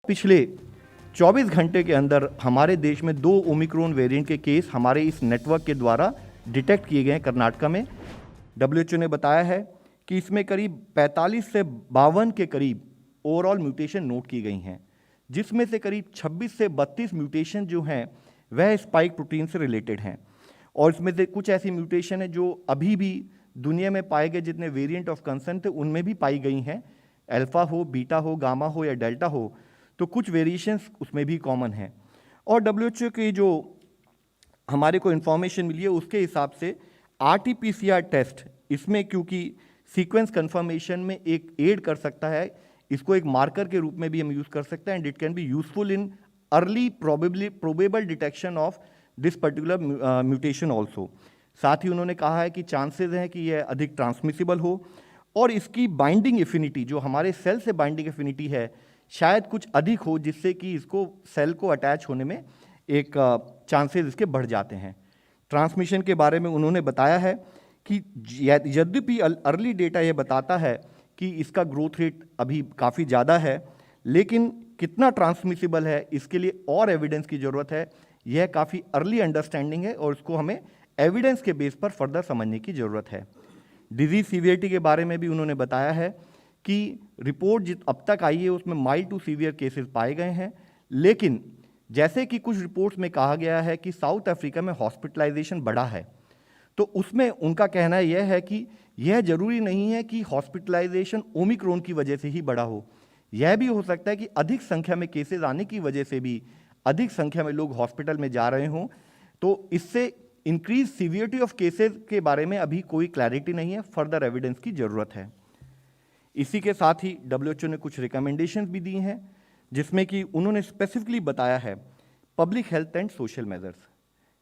पिछले 24 घंटे के अंदर हमारे देश में 2 ओमिक्रॉन वेरिएंट के केस हमारे इस नेटवर्क के द्वारा डिटेक्ट किए गए हैं कर्नाटक में। डब्ल्यूएचओ ने बताया है कि इसमें करीब 45 से 52 के करीब ओवरऑल म्यूटेशन नोट की गई हैं, जिसमें से करीब 26 से 32 म्यूटेशन जो हैं वह स्पाइक प्रोटीन से रिलेटेड हैं। और इसमें से कुछ ऐसी म्यूटेशन है जो अभी भी दुनिया में पाए गए जितने वेरिएंट ऑफ कंसर्न थे उनमें भी पाई गई हैं। अल्फा हो, बीटा हो, गामा हो या डेल्टा हो, तो कुछ वेरिएशंस उसमें भी कॉमन हैं। और डब्ल्यूएचओ की जो हमारे को इन्फॉर्मेशन मिली है उसके हिसाब से आरटीपीसीआर टेस्ट इसमें क्योंकि सीक्वेंस कंफर्मेशन में एक एड कर सकता है, इसको एक मार्कर के रूप में भी हम यूज़ कर सकते हैं and it can be useful in early probable detection of this particular mutation also. साथ ही उन्होंने कहा है कि चांसेस हैं कि यह अधिक ट्रांसमिसिबल हो और इसकी बाइंडिंग एफिनिटी जो हमारे सेल से बाइंडिंग एफिनिटी है शायद कुछ अधिक हो, जिससे कि इसको सेल को अटैच होने में एक चांसेस इसके बढ़ जाते हैं। ट्रांसमिशन के बारे में उन्होंने बताया है कि यद्यपि अर्ली डेटा यह बताता है कि इसका ग्रोथ रेट अभी काफ़ी ज़्यादा है, लेकिन कितना ट्रांसमिसिबल है इसके लिए और एविडेंस की ज़रूरत है। यह काफ़ी अर्ली अंडरस्टैंडिंग है और इसको हमें एविडेंस के बेस पर फर्दर समझने की ज़रूरत है। डिजीज सीवियरिटी के बारे में भी उन्होंने बताया है कि रिपोर्ट अब तक आई है उसमें माइल्ड टू सीवियर केसेस पाए गए हैं, लेकिन जैसे कि कुछ रिपोर्ट्स में कहा गया है कि साउथ अफ्रीका में हॉस्पिटलाइजेशन बढ़ा है, तो उसमें उनका कहना यह है कि यह जरूरी नहीं है कि हॉस्पिटलाइजेशन ओमिक्रॉन की वजह से ही बढ़ा हो। यह भी हो सकता है कि अधिक संख्या में केसेस आने की वजह से भी अधिक संख्या में लोग हॉस्पिटल में जा रहे हों, तो इससे इंक्रीज सीवियरिटी ऑफ केसेस के बारे में अभी कोई क्लैरिटी नहीं है, फर्दर एविडेंस की ज़रूरत है। इसी के साथ ही डब्ल्यूएचओ ने कुछ रिकमेंडेशंस भी दी हैं, जिसमें कि उन्होंने स्पेसिफिकली बताया है public health and social measures,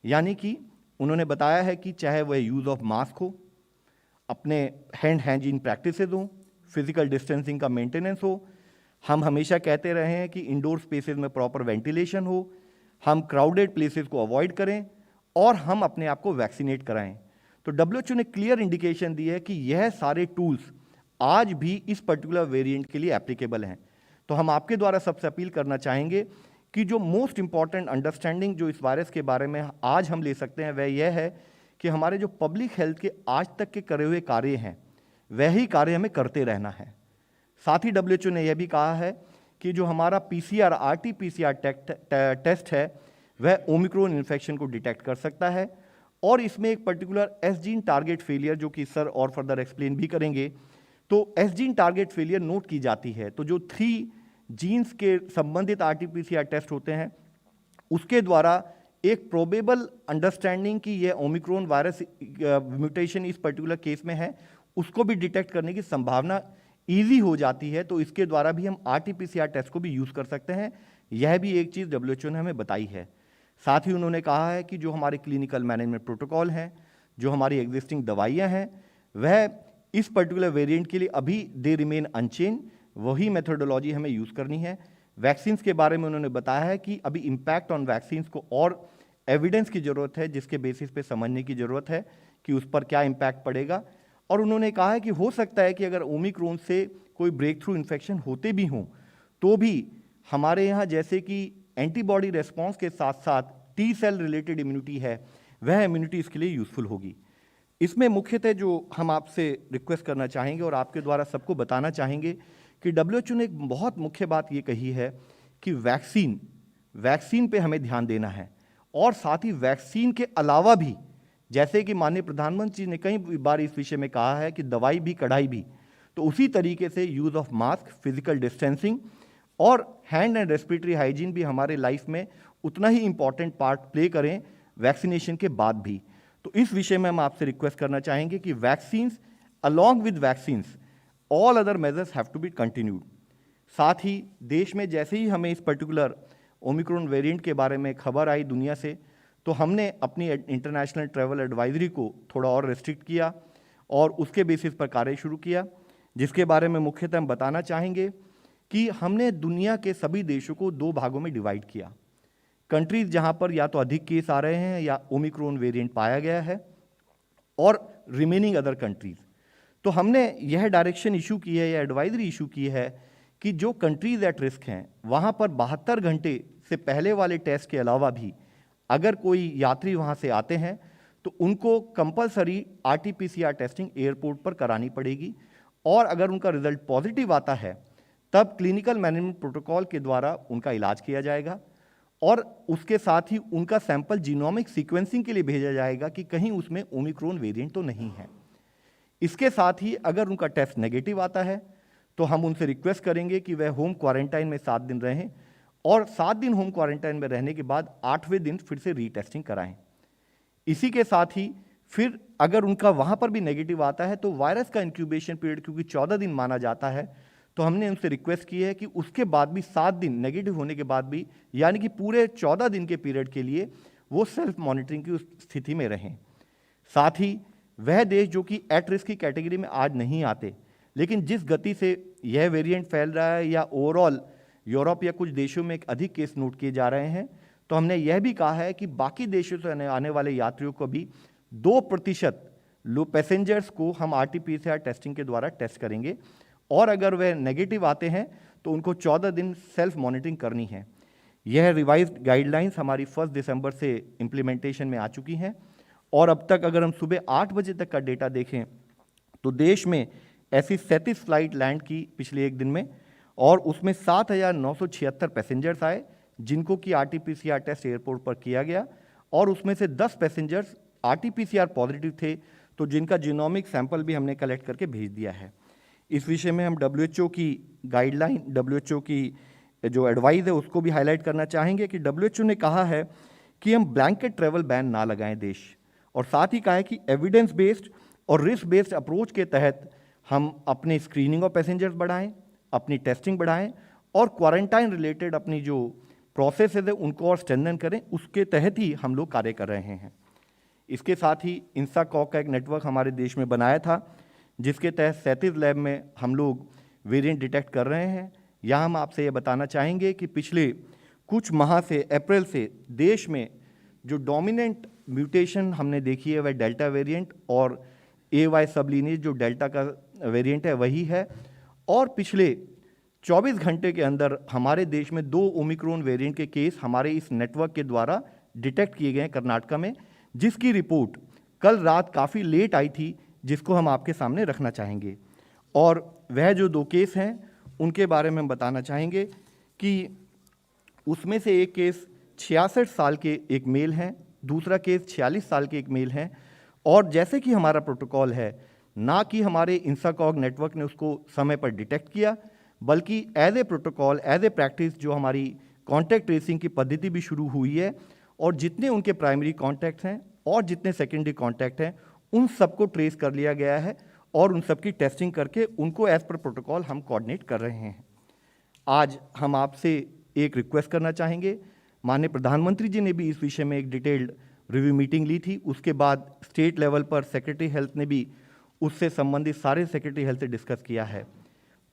यानी कि उन्होंने बताया है कि चाहे वह यूज़ ऑफ मास्क हो, अपने हैंड हाइजीन प्रैक्टिसेस हो, फिजिकल डिस्टेंसिंग का मेंटेनेंस हो, हम हमेशा कहते रहे हैं कि इंडोर स्पेसेस में प्रॉपर वेंटिलेशन हो, हम क्राउडेड प्लेसेस को अवॉइड करें और हम अपने आप को वैक्सीनेट कराएं। तो डब्ल्यूएचओ ने क्लियर इंडिकेशन दी है कि यह सारे टूल्स आज भी इस पर्टिकुलर वेरिएंट के लिए एप्लीकेबल हैं। तो हम आपके द्वारा सबसे अपील करना चाहेंगे कि जो मोस्ट इंपॉर्टेंट अंडरस्टैंडिंग जो इस वायरस के बारे में आज हम ले सकते हैं वह यह है कि हमारे जो पब्लिक हेल्थ के आज तक के करे हुए कार्य हैं वही कार्य हमें करते रहना है। साथ ही डब्ल्यूएचओ ने यह भी कहा है कि जो हमारा पीसीआर आरटीपीसीआर टेस्ट है वह ओमिक्रॉन इन्फेक्शन को डिटेक्ट कर सकता है और इसमें एक particular S gene target failure जो कि सर और फर्दर एक्सप्लेन भी करेंगे, तो S gene target failure note की जाती है। तो जो 3 जीन्स के संबंधित आरटीपीसीआर टेस्ट होते हैं उसके द्वारा एक प्रोबेबल अंडरस्टैंडिंग कि यह ओमिक्रॉन वायरस म्यूटेशन इस पर्टिकुलर केस में है उसको भी डिटेक्ट करने की संभावना ईजी हो जाती है। तो इसके द्वारा भी हम आरटीपीसीआर टेस्ट को भी यूज़ कर सकते हैं। यह भी एक चीज़ डब्ल्यूएचओ ने हमें बताई है। साथ ही उन्होंने कहा है कि जो हमारे क्लिनिकल मैनेजमेंट प्रोटोकॉल हैं, जो हमारी एग्जिस्टिंग दवाइयाँ हैं, वह इस पर्टिकुलर वेरिएंट के लिए अभी दे रिमेन अनचेंज, वही मेथोडोलॉजी हमें यूज़ करनी है। वैक्सीन्स के बारे में उन्होंने बताया है कि अभी इम्पैक्ट ऑन वैक्सीन्स को और एविडेंस की ज़रूरत है, जिसके बेसिस पे समझने की ज़रूरत है कि उस पर क्या इम्पैक्ट पड़ेगा। और उन्होंने कहा है कि हो सकता है कि अगर ओमिक्रॉन से कोई ब्रेक थ्रू इन्फेक्शन होते भी हों तो भी हमारे यहाँ जैसे कि एंटीबॉडी रेस्पॉन्स के साथ साथ टी सेल रिलेटेड इम्यूनिटी है, वह इम्यूनिटी इसके लिए यूज़फुल होगी। इसमें मुख्यतः जो हम आपसे रिक्वेस्ट करना चाहेंगे और आपके द्वारा सबको बताना चाहेंगे कि डब्ल्यूएचओ ने एक बहुत मुख्य बात ये कही है कि वैक्सीन पे हमें ध्यान देना है और साथ ही वैक्सीन के अलावा भी, जैसे कि माननीय प्रधानमंत्री जी ने कई बार इस विषय में कहा है कि दवाई भी कड़ाई भी, तो उसी तरीके से use of mask, physical distancing और हैंड एंड रेस्पिरेटरी हाइजीन भी हमारे लाइफ में उतना ही इंपॉर्टेंट पार्ट प्ले करें वैक्सीनेशन के बाद भी। तो इस विषय में हम आपसे रिक्वेस्ट करना चाहेंगे कि vaccines along with vaccines all other measures have to be continued. साथ ही देश में जैसे ही हमें इस पर्टिकुलर ओमिक्रॉन वेरिएंट के बारे में खबर आई दुनिया से, तो हमने अपनी इंटरनेशनल ट्रैवल एडवाइजरी को थोड़ा और रेस्ट्रिक्ट किया और उसके बेसिस पर कार्य शुरू किया, जिसके बारे में मुख्यतः हम बताना चाहेंगे कि हमने दुनिया के सभी देशों को 2 भागों में डिवाइड किया। कंट्रीज जहां पर या तो अधिक केस आ रहे हैं या ओमिक्रॉन वेरिएंट पाया गया है और रिमेनिंग अदर कंट्रीज। तो हमने यह डायरेक्शन इशू की है या एडवाइजरी इशू की है कि जो कंट्रीज एट रिस्क हैं वहाँ पर 72 घंटे से पहले वाले टेस्ट के अलावा भी अगर कोई यात्री वहाँ से आते हैं तो उनको कंपलसरी RT-PCR टेस्टिंग एयरपोर्ट पर करानी पड़ेगी, और अगर उनका रिजल्ट पॉजिटिव आता है तब क्लिनिकल मैनेजमेंट प्रोटोकॉल के द्वारा उनका इलाज किया जाएगा, और उसके साथ ही उनका सैंपल जीनोमिक सीक्वेंसिंग के लिए भेजा जाएगा कि कहीं उसमें ओमिक्रॉन वेरिएंट तो नहीं है। इसके साथ ही अगर उनका टेस्ट नेगेटिव आता है तो हम उनसे रिक्वेस्ट करेंगे कि वह होम क्वारंटाइन में 7 दिन रहें, और 7 दिन होम क्वारंटाइन में रहने के बाद 8वें दिन फिर से रीटेस्टिंग कराएं। इसी के साथ ही फिर अगर उनका वहाँ पर भी नेगेटिव आता है तो वायरस का इंक्यूबेशन पीरियड क्योंकि 14 दिन माना जाता है, तो हमने उनसे रिक्वेस्ट की है कि उसके बाद भी 7 दिन नेगेटिव होने के बाद भी, यानी कि पूरे 14 दिन के पीरियड के लिए वो सेल्फ मॉनिटरिंग की उस स्थिति में रहें। साथ ही वह देश जो कि एट रिस्क की कैटेगरी में आज नहीं आते, लेकिन जिस गति से यह वेरिएंट फैल रहा है या ओवरऑल यूरोप या कुछ देशों में अधिक केस नोट किए जा रहे हैं, तो हमने यह भी कहा है कि बाकी देशों से आने वाले यात्रियों को भी 2% लो पैसेंजर्स को हम RT-PCR टेस्टिंग के द्वारा टेस्ट करेंगे, और अगर वह नेगेटिव आते हैं तो उनको 14 दिन सेल्फ मॉनिटरिंग करनी है। यह रिवाइज्ड गाइडलाइंस हमारी 1 दिसंबर से इम्प्लीमेंटेशन में आ चुकी हैं, और अब तक अगर हम सुबह 8 बजे तक का डेटा देखें तो देश में ऐसी 37 फ्लाइट लैंड की पिछले एक दिन में, और उसमें 7,976 पैसेंजर्स आए जिनको कि RT-PCR टेस्ट एयरपोर्ट पर किया गया, और उसमें से 10 पैसेंजर्स RT-PCR पॉजिटिव थे, तो जिनका जीनोमिक सैंपल भी हमने कलेक्ट करके भेज दिया है। इस विषय में हम WHO की गाइडलाइन, WHO की जो एडवाइस है उसको भी हाईलाइट करना चाहेंगे कि WHO ने कहा है कि हम ब्लैंकेट ट्रैवल बैन ना लगाएं देश, और साथ ही कहा है कि एविडेंस बेस्ड और रिस्क बेस्ड अप्रोच के तहत हम अपने स्क्रीनिंग ऑफ पैसेंजर्स बढ़ाएं, अपनी टेस्टिंग बढ़ाएं, और क्वारंटाइन रिलेटेड अपनी जो प्रोसेस है उनको और स्ट्रेंथन करें, उसके तहत ही हम लोग कार्य कर रहे हैं। इसके साथ ही इंसाकॉक का एक नेटवर्क हमारे देश में बनाया था, जिसके तहत 37 लैब में हम लोग वेरिएंट डिटेक्ट कर रहे हैं। यहाँ हम आपसे ये बताना चाहेंगे कि पिछले कुछ माह से, अप्रैल से, देश में जो डोमिनेंट म्यूटेशन हमने देखी है वह डेल्टा वेरिएंट और AY सबलीनेज जो डेल्टा का वेरिएंट है वही है, और पिछले 24 घंटे के अंदर हमारे देश में 2 ओमिक्रॉन वेरिएंट के केस हमारे इस नेटवर्क के द्वारा डिटेक्ट किए गए हैं कर्नाटका में, जिसकी रिपोर्ट कल रात काफ़ी लेट आई थी, जिसको हम आपके सामने रखना चाहेंगे। और वह जो 2 केस हैं उनके बारे में हम बताना चाहेंगे कि उसमें से एक केस 66 साल के एक मेल हैं, दूसरा केस 46 साल के एक मेल हैं, और जैसे कि हमारा प्रोटोकॉल है, ना कि हमारे इंसाकॉग नेटवर्क ने उसको समय पर डिटेक्ट किया, बल्कि as a protocol, as a practice जो हमारी कॉन्टैक्ट ट्रेसिंग की पद्धति भी शुरू हुई है, और जितने उनके प्राइमरी कॉन्टैक्ट्स हैं और जितने सेकेंडरी कॉन्टैक्ट हैं उन सबको ट्रेस कर लिया गया है, और उन सबकी टेस्टिंग करके उनको एज पर प्रोटोकॉल हम कोऑर्डिनेट कर रहे हैं। आज हम आपसे एक रिक्वेस्ट करना चाहेंगे, माननीय प्रधानमंत्री जी ने भी इस विषय में एक डिटेल्ड रिव्यू मीटिंग ली थी, उसके बाद स्टेट लेवल पर सेक्रेटरी हेल्थ ने भी उससे संबंधित सारे सेक्रेटरी हेल्थ से डिस्कस किया है।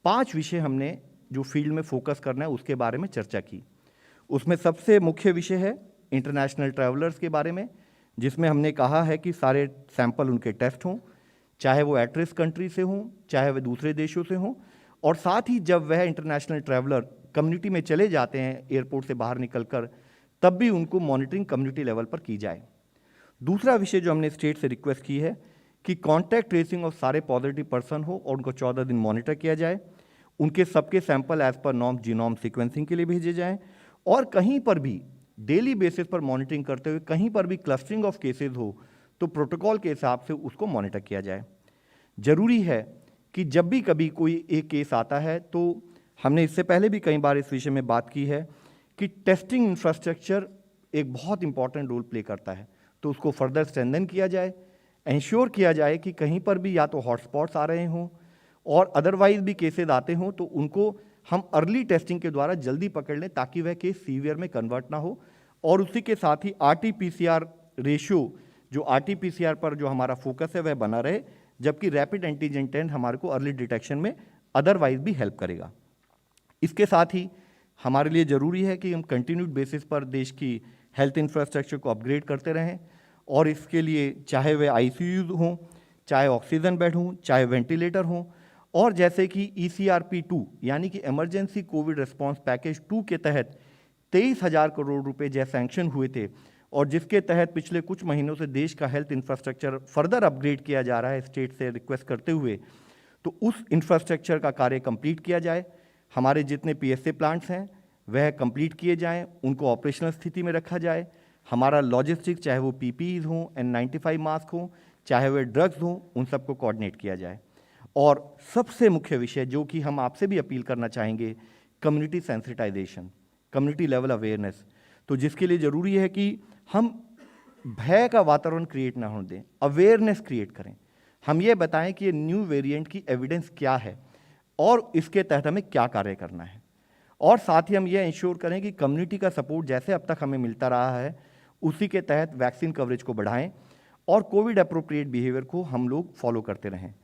5 विषय हमने जो फील्ड में फोकस करना है उसके बारे में चर्चा की। उसमें सबसे मुख्य विषय है इंटरनेशनल ट्रैवलर्स के बारे में, जिसमें हमने कहा है कि सारे सैंपल उनके टेस्ट हों, चाहे वो एट रिस्क कंट्री से हों, चाहे वह दूसरे देशों से हों, और साथ ही जब वह इंटरनेशनल ट्रैवलर कम्युनिटी में चले जाते हैं एयरपोर्ट से बाहर निकलकर, तब भी उनको मॉनिटरिंग कम्युनिटी लेवल पर की जाए। दूसरा विषय जो हमने स्टेट से रिक्वेस्ट की है कि कॉन्टैक्ट ट्रेसिंग ऑफ सारे पॉजिटिव पर्सन हो और उनको 14 दिन मॉनिटर किया जाए, उनके सबके sample as per norm genome sequencing के लिए भेजे जाएं, और कहीं पर भी डेली बेसिस पर मॉनिटरिंग करते हुए कहीं पर भी क्लस्टरिंग ऑफ केसेस हो तो प्रोटोकॉल के हिसाब से उसको मॉनिटर किया जाए। जरूरी है कि जब भी कभी कोई एक केस आता है, तो हमने इससे पहले भी कई बार इस विषय में बात की है कि टेस्टिंग इंफ्रास्ट्रक्चर एक बहुत इंपॉर्टेंट रोल प्ले करता है, तो उसको फर्दर स्ट्रेंथन किया जाए, इंश्योर किया जाए कि कहीं पर भी या तो हॉटस्पॉट्स आ रहे हों और अदरवाइज भी केसेस आते हों तो उनको हम अर्ली टेस्टिंग के द्वारा जल्दी पकड़ लें, ताकि वह केस सीवियर में कन्वर्ट ना हो। और उसी के साथ ही RT-PCR रेशियो, जो RT-PCR पर जो हमारा फोकस है वह बना रहे, जबकि रैपिड एंटीजन टेस्ट हमारे को अर्ली डिटेक्शन में अदरवाइज भी हेल्प करेगा। इसके साथ ही हमारे लिए ज़रूरी है कि हम कंटिन्यूड बेसिस पर देश की हेल्थ इंफ्रास्ट्रक्चर को अपग्रेड करते रहें, और इसके लिए चाहे वे ICUs हों, चाहे ऑक्सीजन बेड हों, चाहे वेंटिलेटर हों, और जैसे कि ECRP2 यानी कि इमरजेंसी कोविड रिस्पांस पैकेज 2 के तहत 23,000 करोड़ रुपए जैसे सैंक्शन हुए थे और जिसके तहत पिछले कुछ महीनों से देश का हेल्थ इंफ्रास्ट्रक्चर फर्दर अपग्रेड किया जा रहा है स्टेट से रिक्वेस्ट करते हुए, तो उस इंफ्रास्ट्रक्चर का कार्य कंप्लीट किया जाए। हमारे जितने PSA प्लांट्स हैं वह कंप्लीट किए जाएं, उनको ऑपरेशनल स्थिति में रखा जाए। हमारा लॉजिस्टिक, चाहे वो PPEs हों, N95 मास्क हों, चाहे वे ड्रग्स हों, उन सबको कोऑर्डिनेट किया जाए। और सबसे मुख्य विषय जो कि हम आपसे भी अपील करना चाहेंगे, community sensitization, community level awareness. तो जिसके लिए ज़रूरी है कि हम भय का वातावरण क्रिएट ना होने दें, अवेयरनेस क्रिएट करें। हम ये बताएं कि ये न्यू वेरिएंट की एविडेंस क्या है और इसके तहत हमें क्या कार्य करना है। और साथ ही हम ये इंश्योर करें कि कम्युनिटी का सपोर्ट जैसे अब तक हमें मिलता रहा है उसी के तहत वैक्सीन कवरेज को बढ़ाएं और कोविड अप्रोप्रिएट बिहेवियर को हम लोग फॉलो करते रहें।